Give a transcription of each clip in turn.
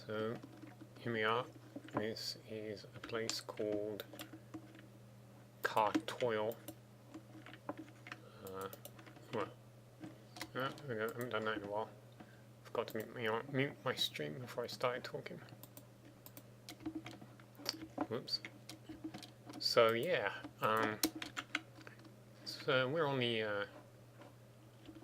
So here we are. This is a place called Whittahl. Well, no, I haven't done that in a while. Forgot to mute my stream before I started talking. Whoops. So yeah, so we're on the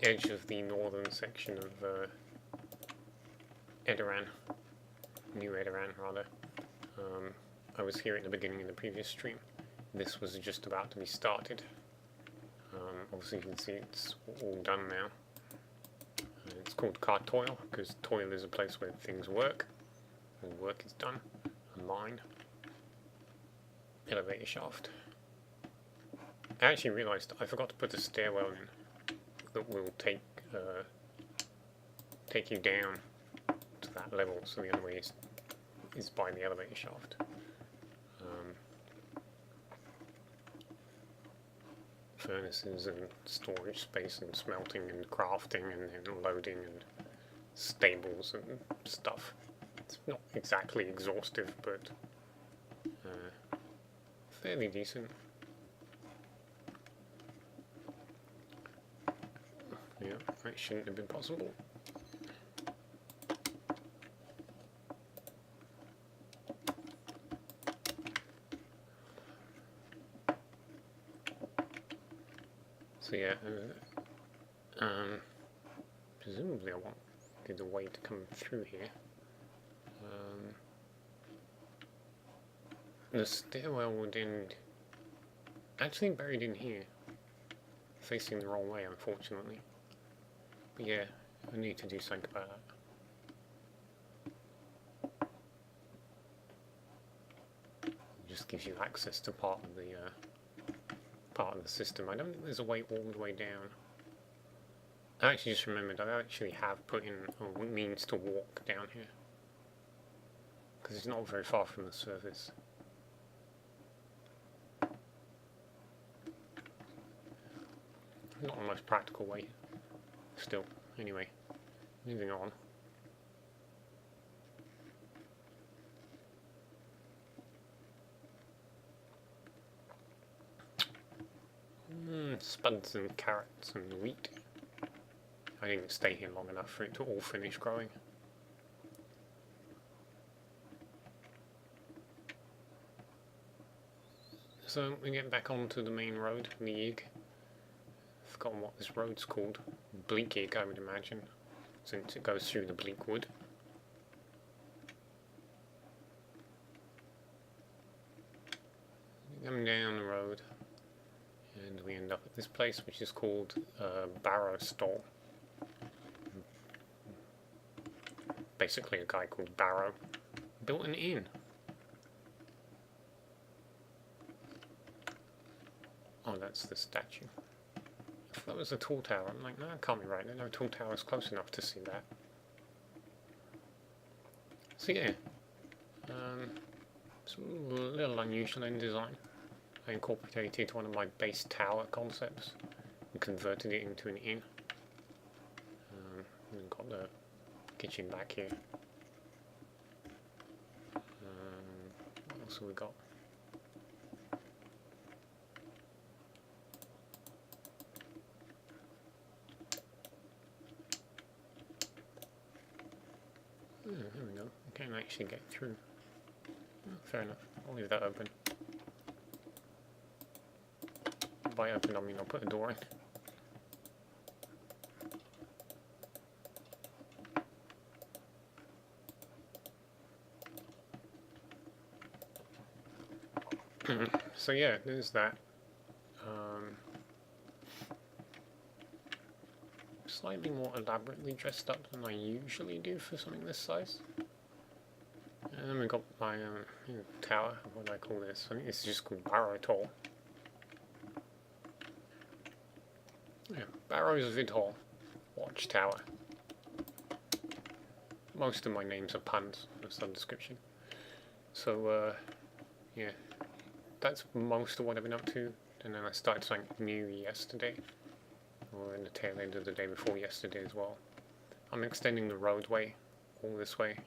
edge of the northern section of Edorahn, New Edorahn rather. I was here at the beginning of the previous stream. This was just about to be started. Obviously you can see it's all done now. It's called Whittahl because toil is a place where things work, and work is done. A mine. Elevator shaft. I actually realised I forgot to put a stairwell in that will take you down to that level, so the only way is by the elevator shaft. Furnaces and storage space and smelting and crafting and then loading and stables and stuff. It's not exactly exhaustive, but fairly decent. Yeah, that shouldn't have been possible. So yeah, presumably I won't get a way to come through here. The stairwell would end actually buried in here, facing the wrong way unfortunately. But yeah, I need to do something about that. It just gives you access to part of the system. I don't think there's a way all the way down. I actually just remembered I actually have put in a means to walk down here, because it's not very far from the surface. Not the most practical way, still. Anyway, moving on. Spuds and carrots and wheat. I didn't stay here long enough for it to all finish growing. So we get back onto the main road, I've forgotten what this road's called. Bleakig, I would imagine, since it goes through the bleak wood. Come down the road, and we end up at this place, which is called Barrow Stall. Basically, a guy called Barrow built an inn. Oh, that's the statue. If that was a tall tower, I'm like, no, that can't be right. No tall tower is close enough to see that. So yeah, it's a little unusual in design. I incorporated one of my base tower concepts and converted it into an inn. We've got the kitchen back here. What else have we got? There we go. I can't actually get through. Oh, fair enough. I'll leave that open. By open, I mean I'll put a door in. So yeah, there's that. Slightly more elaborately dressed up than I usually do for something this size. And then we got my tower. What do I call this? I think this is just called Whittahl. Yeah, Barrow's Whittahl Watchtower. Most of my names are puns of some description. So yeah, that's most of what I've been up to. And then I started something new yesterday, or in the tail end of the day before yesterday as well. I'm extending the roadway all this way,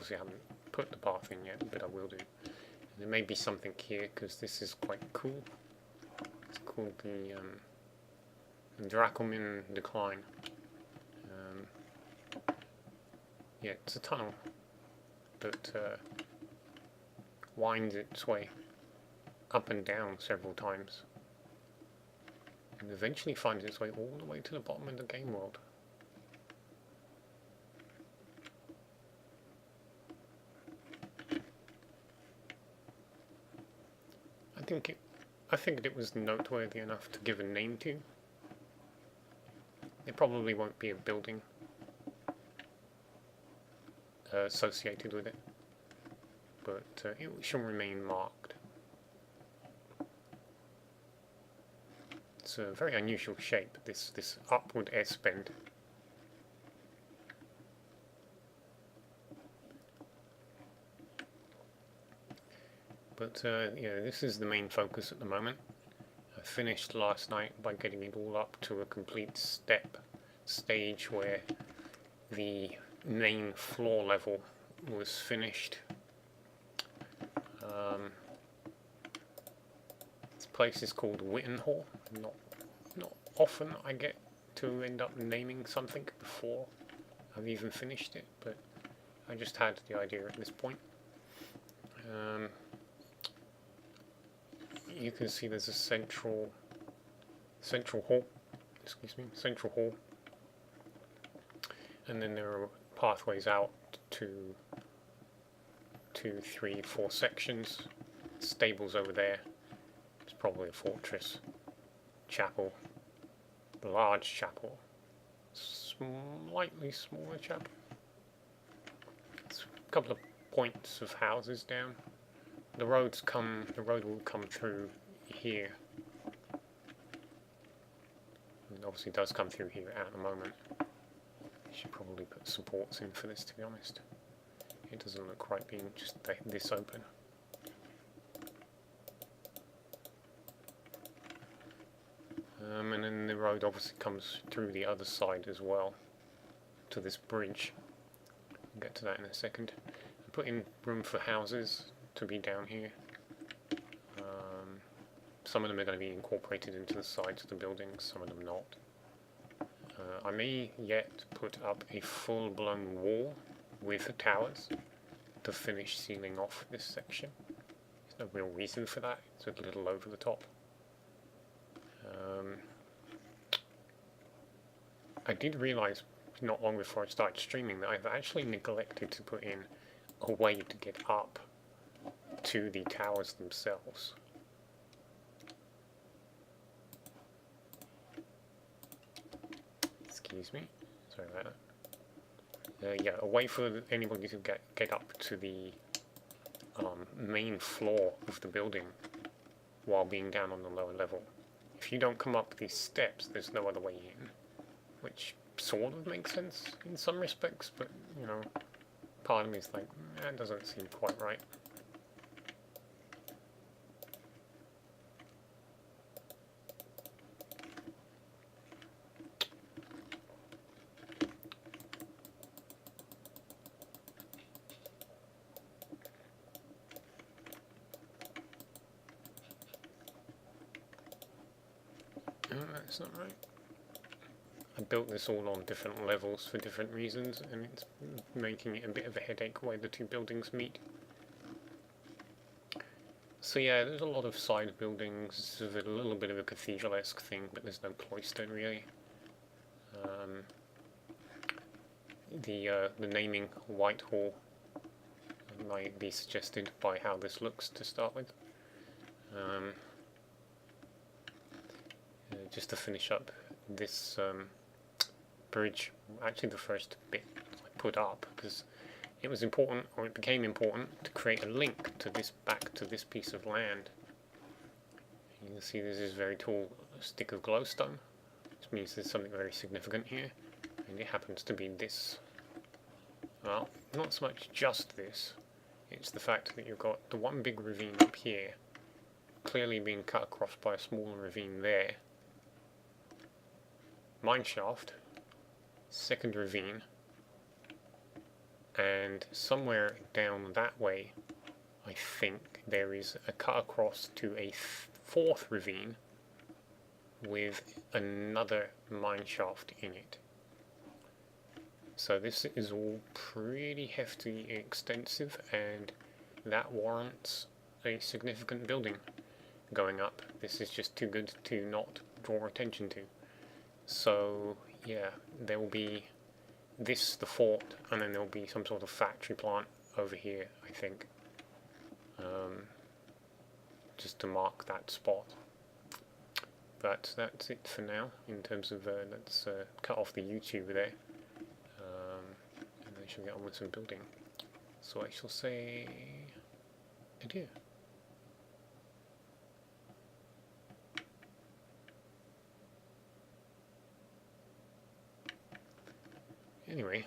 obviously I haven't put the path in yet, but I will do. And there may be something here, because this is quite cool. It's called the Edorahn Decline. Yeah, it's a tunnel that winds its way up and down several times, and eventually finds its way all the way to the bottom of the game world. I figured it was noteworthy enough to give a name to. There probably won't be a building associated with it, but it shall remain marked. It's a very unusual shape, this upward S-bend. But yeah, this is the main focus at the moment. I finished last night by getting it all up to a complete stage where the main floor level was finished. This place is called Whittahl. Not often I get to end up naming something before I've even finished it, but I just had the idea at this point. You can see there's a central hall, and then there are pathways out to 2, 3, 4 sections. Stables over there. It's probably a fortress. Chapel, the large chapel, slightly smaller chapel. It's a couple of points of houses down. The road will come through here. It obviously does come through here at the moment. I should probably put supports in for this, to be honest. It doesn't look right being just this open. And then the road obviously comes through the other side as well, to this bridge. I'll get to that in a second. I put in room for houses to be down here. Some of them are going to be incorporated into the sides of the buildings, some of them not. I may yet put up a full-blown wall with towers to finish sealing off this section. There's no real reason for that, it's a little over the top. I did realise not long before I started streaming that I've actually neglected to put in a way to get up to the towers themselves. Excuse me, sorry about that. Yeah, a way for anybody to get up to the main floor of the building while being down on the lower level. If you don't come up these steps, there's no other way in, which sort of makes sense in some respects, but, you know, part of me is like, that doesn't seem quite right. That's not right. I built this all on different levels for different reasons, and it's making it a bit of a headache where the two buildings meet. So yeah, there's a lot of side buildings. There's a little bit of a cathedral-esque thing, but there's no cloister really. The naming Whittahl might be suggested by how this looks to start with. Just to finish up this bridge, actually the first bit I put up, because it was important, or it became important, to create a link to this, back to this piece of land. You can see there's this very tall stick of glowstone, which means there's something very significant here, and it happens to be this. Well, not so much just this, it's the fact that you've got the one big ravine up here, clearly being cut across by a smaller ravine there. Mineshaft, second ravine, and somewhere down that way I think there is a cut across to a fourth ravine with another mine shaft in it. So this is all pretty hefty and extensive, and that warrants a significant building going up. This is just too good to not draw attention to. So yeah, there will be this, the fort, and then there will be some sort of factory plant over here, I think, just to mark that spot. But that's it for now in terms of, let's cut off the YouTuber there, and then she'll get on with some building. So I shall say adieu. Anyway,